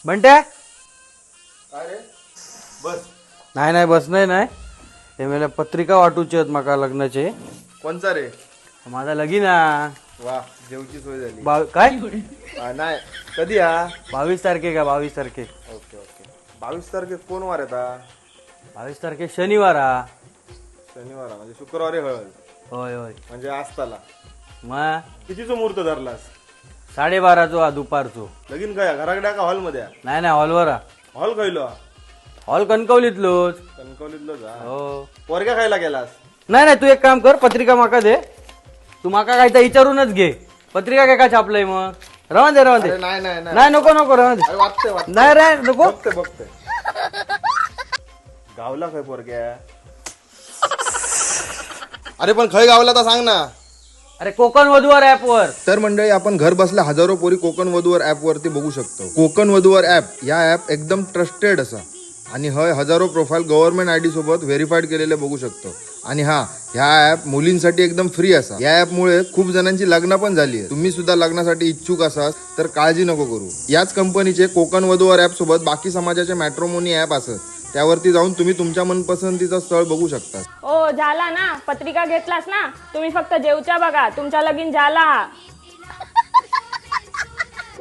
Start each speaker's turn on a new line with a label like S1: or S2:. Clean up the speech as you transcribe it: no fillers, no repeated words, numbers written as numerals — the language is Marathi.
S1: बंट्या
S2: काय रे बस
S1: नाही नाही बस नाही ते मला पत्रिका वाटूचे आहेत माका लग्नाचे.
S2: कोणचा रे?
S1: माझा लगीन हा.
S2: वा जेवची सोय झाली.
S1: काय
S2: नाही कधी हा?
S1: 22 तारखे का 22 तारखे
S2: ओके ओके 22 तारखेत कोण वार येता?
S1: 22 तारखे शनिवार हा.
S2: शनिवार म्हणजे शुक्रवारी हळद
S1: होय होय
S2: म्हणजे आजताला.
S1: मग
S2: कितीचो मुहूर्त धरलास?
S1: 12:30 हा दुपारचो.
S2: लगीन काय घराकडे का हॉल मध्ये?
S1: नाही नाही हॉलवर हा.
S2: हॉल खायलो
S1: हॉल कणकवलीतलोच.
S2: कणकवलीतलो जा.
S1: हो
S2: पोरग्या खायला गेलास?
S1: नाही नाही तू एक काम कर पत्रिका माका दे. तू माका काय तर विचारूनच घे. पत्रिका काय का छापलंय मग? राहून दे
S2: अरे नाही नाही
S1: नाही नको नको राहून दे.
S2: अरे वाटते
S1: नाही रे नको.
S2: बघते गावला काय पोरग्या? अरे पण खय गावला तर सांग ना.
S1: अरे कोकण वधूवर ऍप वर.
S2: तर मंडळी आपण घर बसल्या हजारो पोरी कोकण वधूवर ऍप वरती बघू शकतो. कोकण वधूवर ऍप या ऍप एकदम ट्रस्टेड असा आणि हय हजारो प्रोफाईल गव्हर्नमेंट आयडी सोबत व्हेरीफाईड केलेले बघू शकतो. आणि ह्या ऍप मुलींसाठी एकदम फ्री असा. या ऍप मुळे खूप जणांची लग्न पण झाली आहे. तुम्ही सुद्धा लग्नासाठी इच्छुक असाल तर काळजी नको करू. याच कंपनीचे कोकण वधूवर ऍप सोबत बाकी समाजाचे मॅट्रोमोनी ऍप असत. त्यावरती जाऊन तुम्ही तुमच्या मनपसंतीचं स्थळ बघू शकता.
S3: ओ झाला ना पत्रिका घेतलास ना तुम्ही फक्त जेवच्या बघा तुमचा लगीन झाला.